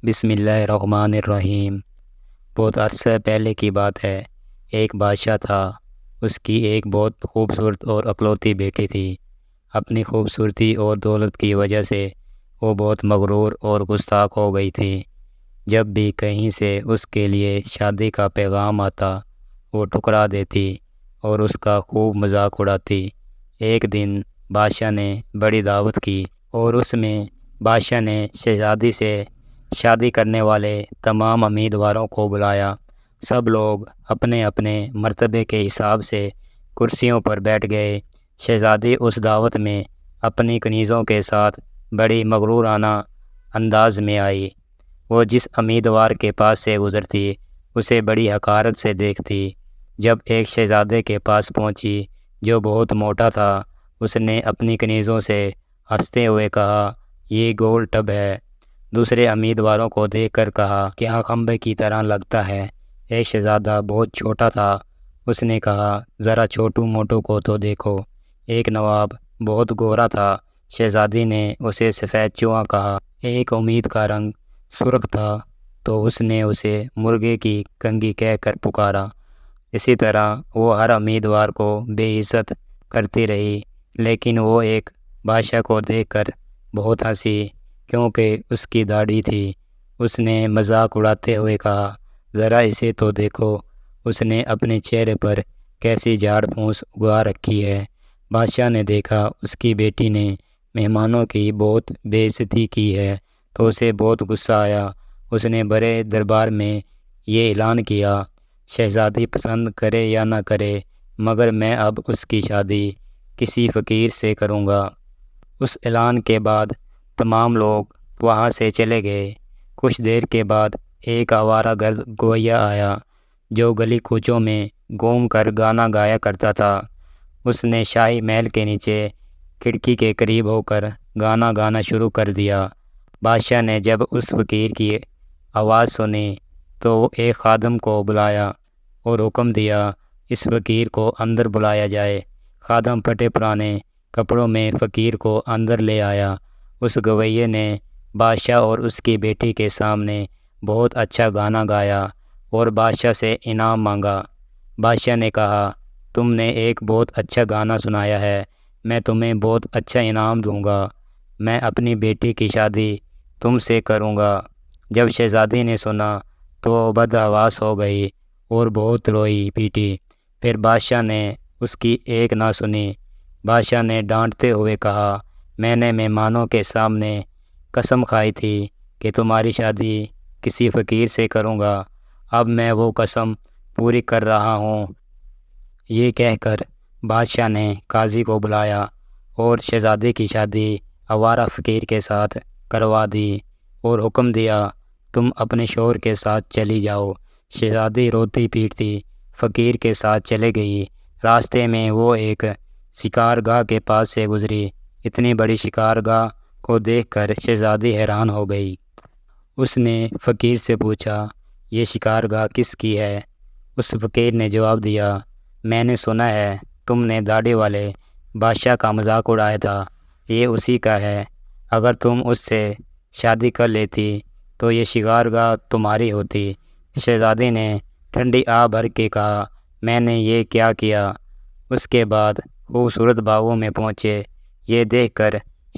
بسم اللہ الرحمن الرحیم۔ بہت عرصہ پہلے کی بات ہے۔ ایک بادشاہ تھا۔ اس کی ایک بہت خوبصورت اور اکلوتی بیٹی تھی۔ اپنی خوبصورتی اور دولت کی وجہ سے وہ بہت مغرور اور گستاخ ہو گئی تھی۔ جب بھی کہیں سے اس کے لیے شادی کا پیغام آتا وہ ٹھکرا دیتی اور اس کا خوب مذاق اڑاتی۔ ایک دن بادشاہ نے بڑی دعوت کی اور اس میں بادشاہ نے شہزادی سے شادی کرنے والے تمام امیدواروں کو بلایا۔ سب لوگ اپنے اپنے مرتبے کے حساب سے کرسیوں پر بیٹھ گئے۔ شہزادی اس دعوت میں اپنی کنیزوں کے ساتھ بڑی مغرورانہ انداز میں آئی۔ وہ جس امیدوار کے پاس سے گزرتی اسے بڑی حقارت سے دیکھتی۔ جب ایک شہزادے کے پاس پہنچی جو بہت موٹا تھا، اس نے اپنی کنیزوں سے ہنستے ہوئے کہا، یہ گول ٹب ہے۔ دوسرے امیدواروں کو دیکھ کر کہا، کیا کھمبے کی طرح لگتا ہے۔ ایک شہزادہ بہت چھوٹا تھا۔ اس نے کہا، ذرا چھوٹو موٹو کو تو دیکھو۔ ایک نواب بہت گورا تھا۔ شہزادی نے اسے سفید چوہا کہا۔ ایک امید کا رنگ سرخ تھا تو اس نے اسے مرغے کی کنگھی کہہ کر پکارا۔ اسی طرح وہ ہر امیدوار کو بے عزت کرتی رہی، لیکن وہ ایک بادشاہ کو دیکھ کر بہت ہنسی کیونکہ اس کی داڑھی تھی۔ اس نے مذاق اڑاتے ہوئے کہا، ذرا اسے تو دیکھو، اس نے اپنے چہرے پر کیسی جھاڑ پھونس اگا رکھی ہے۔ بادشاہ نے دیکھا اس کی بیٹی نے مہمانوں کی بہت بے عزتی کی ہے تو اسے بہت غصہ آیا۔ اس نے بڑے دربار میں یہ اعلان کیا، شہزادی پسند کرے یا نہ کرے مگر میں اب اس کی شادی کسی فقیر سے کروں گا۔ اس اعلان کے بعد تمام لوگ وہاں سے چلے گئے۔ کچھ دیر کے بعد ایک آوارہ گرد گویا آیا جو گلی کوچوں میں گھوم کر گانا گایا کرتا تھا۔ اس نے شاہی محل کے نیچے کھڑکی کے قریب ہو کر گانا گانا شروع کر دیا۔ بادشاہ نے جب اس فقیر کی آواز سنی تو وہ ایک خادم کو بلایا اور حکم دیا، اس فقیر کو اندر بلایا جائے۔ خادم پھٹے پرانے کپڑوں میں فقیر کو اندر لے آیا۔ اس گویے نے بادشاہ اور اس کی بیٹی کے سامنے بہت اچھا گانا گایا اور بادشاہ سے انعام مانگا۔ بادشاہ نے کہا، تم نے ایک بہت اچھا گانا سنایا ہے، میں تمہیں بہت اچھا انعام دوں گا۔ میں اپنی بیٹی کی شادی تم سے کروں گا۔ جب شہزادی نے سنا تو وہ بدحواس ہو گئی اور بہت روئی پیٹی۔ پھر بادشاہ نے اس کی ایک نہ سنی۔ بادشاہ نے ڈانٹتے ہوئے کہا، میں نے مہمانوں کے سامنے قسم کھائی تھی کہ تمہاری شادی کسی فقیر سے کروں گا، اب میں وہ قسم پوری کر رہا ہوں۔ یہ کہہ کر بادشاہ نے قاضی کو بلایا اور شہزادی کی شادی آوارہ فقیر کے ساتھ کروا دی اور حکم دیا، تم اپنے شوہر کے ساتھ چلی جاؤ۔ شہزادی روتی پیٹتی فقیر کے ساتھ چلے گئی۔ راستے میں وہ ایک شکار گاہ کے پاس سے گزری۔ اتنی بڑی شکار گاہ کو دیکھ کر شہزادی حیران ہو گئی۔ اس نے فقیر سے پوچھا، یہ شکار گاہ کس کی ہے؟ اس فقیر نے جواب دیا، میں نے سنا ہے تم نے داڑھی والے بادشاہ کا مذاق اڑایا تھا، یہ اسی کا ہے۔ اگر تم اس سے شادی کر لیتی تو یہ شکار گاہ تمہاری ہوتی۔ شہزادی نے ٹھنڈی آہ بھر کے کہا، میں نے یہ کیا کیا؟ اس کے بعد خوبصورت باغوں میں پہنچے۔ یہ دیکھ کر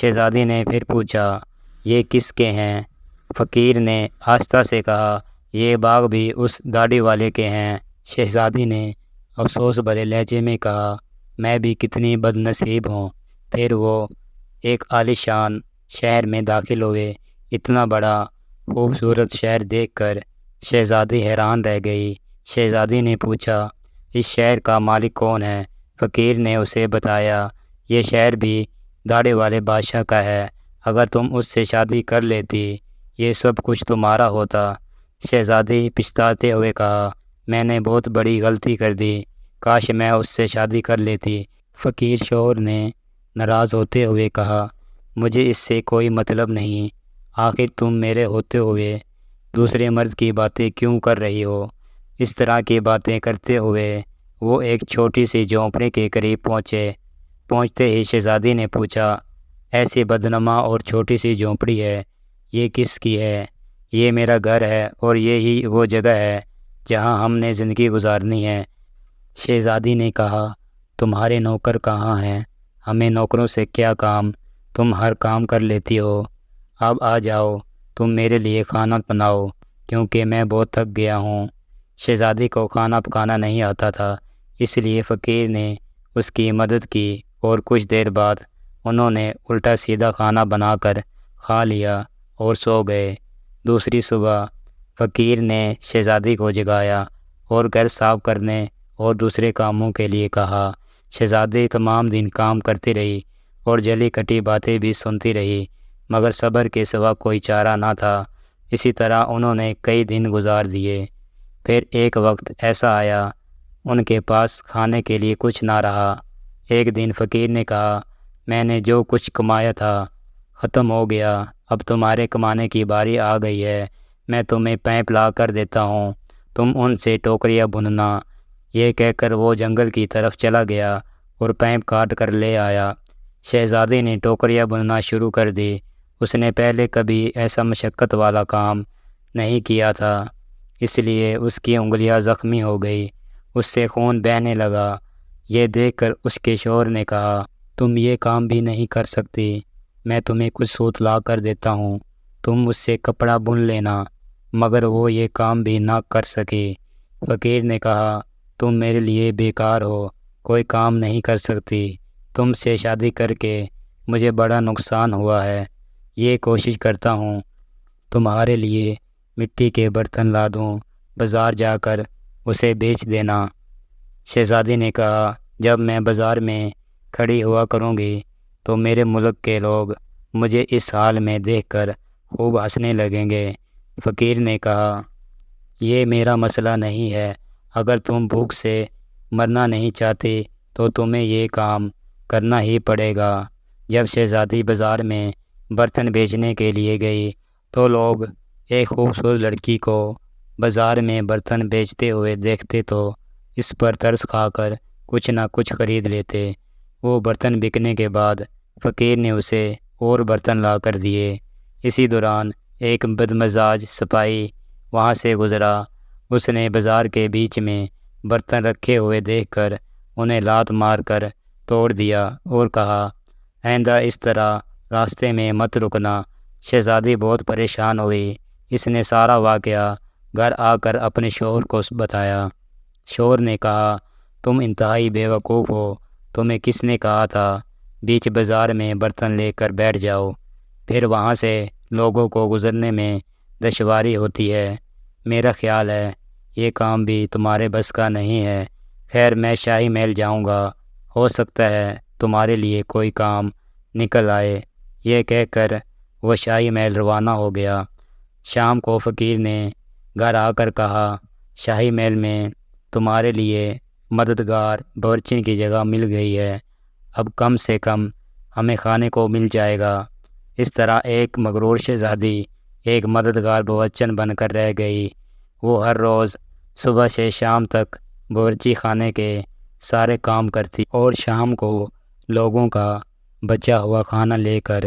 شہزادی نے پھر پوچھا، یہ کس کے ہیں؟ فقیر نے آہستہ سے کہا، یہ باغ بھی اس داڑھی والے کے ہیں۔ شہزادی نے افسوس بھرے لہجے میں کہا، میں بھی کتنی بد نصیب ہوں۔ پھر وہ ایک عالیشان شہر میں داخل ہوئے۔ اتنا بڑا خوبصورت شہر دیکھ کر شہزادی حیران رہ گئی۔ شہزادی نے پوچھا، اس شہر کا مالک کون ہے؟ فقیر نے اسے بتایا، یہ شہر بھی داڑھی والے بادشاہ کا ہے، اگر تم اس سے شادی کر لیتی یہ سب کچھ تمہارا ہوتا۔ شہزادی پچھتاتے ہوئے کہا، میں نے بہت بڑی غلطی کر دی، کاش میں اس سے شادی کر لیتی۔ فقیر شوہر نے ناراض ہوتے ہوئے کہا، مجھے اس سے کوئی مطلب نہیں، آخر تم میرے ہوتے ہوئے دوسرے مرد کی باتیں کیوں کر رہی ہو؟ اس طرح کی باتیں کرتے ہوئے وہ ایک چھوٹی سی جھونپڑی کے قریب پہنچے۔ پہنچتے ہی شہزادی نے پوچھا، ایسی بدنما اور چھوٹی سی جھونپڑی ہے، یہ کس کی ہے؟ یہ میرا گھر ہے اور یہی وہ جگہ ہے جہاں ہم نے زندگی گزارنی ہے۔ شہزادی نے کہا، تمہارے نوکر کہاں ہیں؟ ہمیں نوکروں سے کیا کام، تم ہر کام کر لیتی ہو۔ اب آ جاؤ، تم میرے لیے کھانا بناؤ کیونکہ میں بہت تھک گیا ہوں۔ شہزادی کو کھانا پکانا نہیں آتا تھا، اس لیے فقیر نے اس کی مدد کی اور کچھ دیر بعد انہوں نے الٹا سیدھا کھانا بنا کر کھا لیا اور سو گئے۔ دوسری صبح فقیر نے شہزادی کو جگایا اور گھر صاف کرنے اور دوسرے کاموں کے لیے کہا۔ شہزادی تمام دن کام کرتی رہی اور جلی کٹی باتیں بھی سنتی رہی، مگر صبر کے سوا کوئی چارہ نہ تھا۔ اسی طرح انہوں نے کئی دن گزار دیے۔ پھر ایک وقت ایسا آیا ان کے پاس کھانے کے لیے کچھ نہ رہا۔ ایک دن فقیر نے کہا، میں نے جو کچھ کمایا تھا ختم ہو گیا، اب تمہارے کمانے کی باری آ گئی ہے۔ میں تمہیں پیپ لا کر دیتا ہوں، تم ان سے ٹوکریاں بننا۔ یہ کہہ کر وہ جنگل کی طرف چلا گیا اور پیپ کاٹ کر لے آیا۔ شہزادی نے ٹوکریاں بننا شروع کر دی۔ اس نے پہلے کبھی ایسا مشقت والا کام نہیں کیا تھا، اس لیے اس کی انگلیاں زخمی ہو گئی، اس سے خون بہنے لگا۔ یہ دیکھ کر اس کے شوہر نے کہا، تم یہ کام بھی نہیں کر سکتی، میں تمہیں کچھ سوت لا کر دیتا ہوں، تم مجھ سے کپڑا بن لینا۔ مگر وہ یہ کام بھی نہ کر سکی۔ فقیر نے کہا، تم میرے لیے بیکار ہو، کوئی کام نہیں کر سکتی، تم سے شادی کر کے مجھے بڑا نقصان ہوا ہے۔ یہ کوشش کرتا ہوں تمہارے لیے مٹی کے برتن لا دوں، بازار جا کر اسے بیچ دینا۔ شہزادی نے کہا، جب میں بازار میں کھڑی ہوا کروں گی تو میرے ملک کے لوگ مجھے اس حال میں دیکھ کر خوب ہنسنے لگیں گے۔ فقیر نے کہا، یہ میرا مسئلہ نہیں ہے، اگر تم بھوک سے مرنا نہیں چاہتی تو تمہیں یہ کام کرنا ہی پڑے گا۔ جب شہزادی بازار میں برتن بیچنے کے لیے گئی تو لوگ ایک خوبصورت لڑکی کو بازار میں برتن بیچتے ہوئے دیکھتے تو اس پر ترس کھا کر کچھ نہ کچھ خرید لیتے۔ وہ برتن بکنے کے بعد فقیر نے اسے اور برتن لا کر دیے۔ اسی دوران ایک بدمزاج سپاہی وہاں سے گزرا۔ اس نے بازار کے بیچ میں برتن رکھے ہوئے دیکھ کر انہیں لات مار کر توڑ دیا اور کہا، آئندہ اس طرح راستے میں مت رکنا۔ شہزادی بہت پریشان ہوئی۔ اس نے سارا واقعہ گھر آ کر اپنے شوہر کو بتایا۔ شوہر نے کہا، تم انتہائی بیوقوف ہو، تمہیں کس نے کہا تھا بیچ بازار میں برتن لے کر بیٹھ جاؤ؟ پھر وہاں سے لوگوں کو گزرنے میں دشواری ہوتی ہے۔ میرا خیال ہے یہ کام بھی تمہارے بس کا نہیں ہے۔ خیر، میں شاہی محل جاؤں گا، ہو سکتا ہے تمہارے لیے کوئی کام نکل آئے۔ یہ کہہ کر وہ شاہی محل روانہ ہو گیا۔ شام کو فقیر نے گھر آ کر کہا، شاہی محل میں تمہارے لیے مددگار باورچی کی جگہ مل گئی ہے، اب کم سے کم ہمیں کھانے کو مل جائے گا۔ اس طرح ایک مغرور شہزادی ایک مددگار باورچن بن کر رہ گئی۔ وہ ہر روز صبح سے شام تک باورچی خانے کے سارے کام کرتی اور شام کو لوگوں کا بچا ہوا کھانا لے کر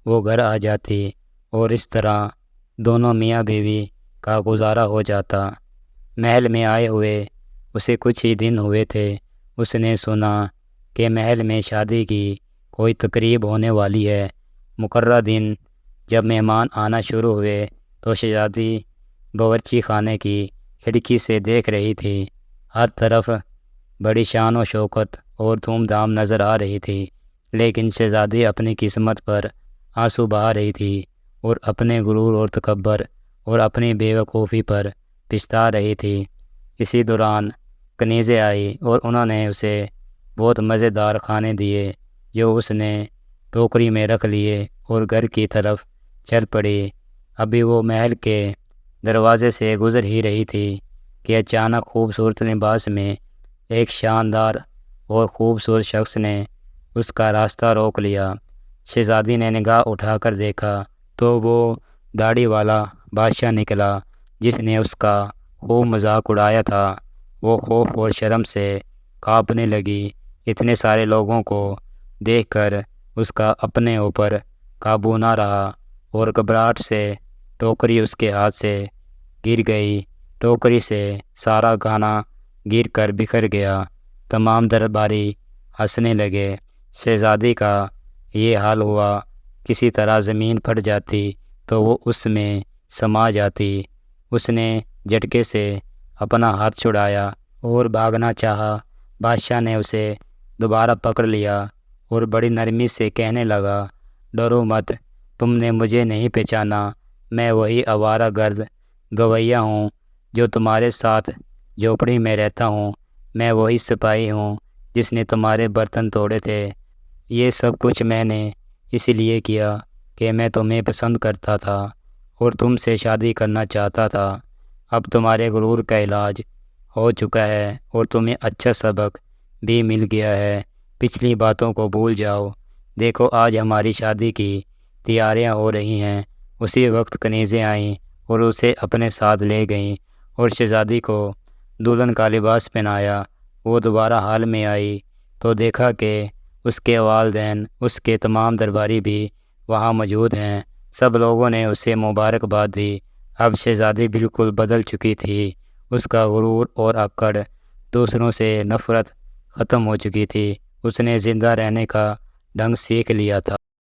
وہ گھر آ جاتی، اور اس طرح دونوں میاں بیوی کا گزارا ہو جاتا۔ محل میں آئے ہوئے اسے کچھ ہی دن ہوئے تھے۔ اس نے سنا کہ محل میں شادی کی کوئی تقریب ہونے والی ہے۔ مقررہ دن جب مہمان آنا شروع ہوئے تو شہزادی باورچی خانے کی کھڑکی سے دیکھ رہی تھی۔ ہر طرف بڑی شان و شوکت اور دھوم دھام نظر آ رہی تھی، لیکن شہزادی اپنی قسمت پر آنسو بہا رہی تھی اور اپنے غرور اور تکبر اور اپنی بے وقوفی پر پچھتا رہی تھی۔ اسی دوران کنیزیں آئی اور انہوں نے اسے بہت مزیدار کھانے دیے جو اس نے ٹوکری میں رکھ لیے اور گھر کی طرف چل پڑی۔ ابھی وہ محل کے دروازے سے گزر ہی رہی تھی کہ اچانک خوبصورت لباس میں ایک شاندار اور خوبصورت شخص نے اس کا راستہ روک لیا۔ شہزادی نے نگاہ اٹھا کر دیکھا تو وہ داڑھی والا بادشاہ نکلا جس نے اس کا خوب مذاق اڑایا تھا۔ وہ خوف اور شرم سے کانپنے لگی۔ اتنے سارے لوگوں کو دیکھ کر اس کا اپنے اوپر قابو نہ رہا اور گھبراہٹ سے ٹوکری اس کے ہاتھ سے گر گئی۔ ٹوکری سے سارا کھانا گر کر بکھر گیا۔ تمام درباری ہنسنے لگے۔ شہزادی کا یہ حال ہوا۔ کسی طرح زمین پھٹ جاتی تو وہ اس میں سما جاتی۔ اس نے جھٹکے سے اپنا ہاتھ چھڑایا اور بھاگنا چاہا۔ بادشاہ نے اسے دوبارہ پکڑ لیا اور بڑی نرمی سے کہنے لگا، ڈرو مت، تم نے مجھے نہیں پہچانا۔ میں وہی آوارہ گرد گویا ہوں جو تمہارے ساتھ جھوپڑی میں رہتا ہوں۔ میں وہی سپاہی ہوں جس نے تمہارے برتن توڑے تھے۔ یہ سب کچھ میں نے اس لیے کیا کہ میں تمہیں پسند کرتا تھا اور تم سے شادی کرنا چاہتا تھا۔ اب تمہارے غرور کا علاج ہو چکا ہے اور تمہیں اچھا سبق بھی مل گیا ہے۔ پچھلی باتوں کو بھول جاؤ۔ دیکھو آج ہماری شادی کی تیاریاں ہو رہی ہیں۔ اسی وقت کنیزیں آئیں اور اسے اپنے ساتھ لے گئیں اور شہزادی کو دلہن کا لباس پہنایا۔ وہ دوبارہ حال میں آئی تو دیکھا کہ اس کے والدین، اس کے تمام درباری بھی وہاں موجود ہیں۔ سب لوگوں نے اسے مبارکباد دی۔ اب شہزادی بالکل بدل چکی تھی۔ اس کا غرور اور اکڑ، دوسروں سے نفرت ختم ہو چکی تھی۔ اس نے زندہ رہنے کا ڈھنگ سیکھ لیا تھا۔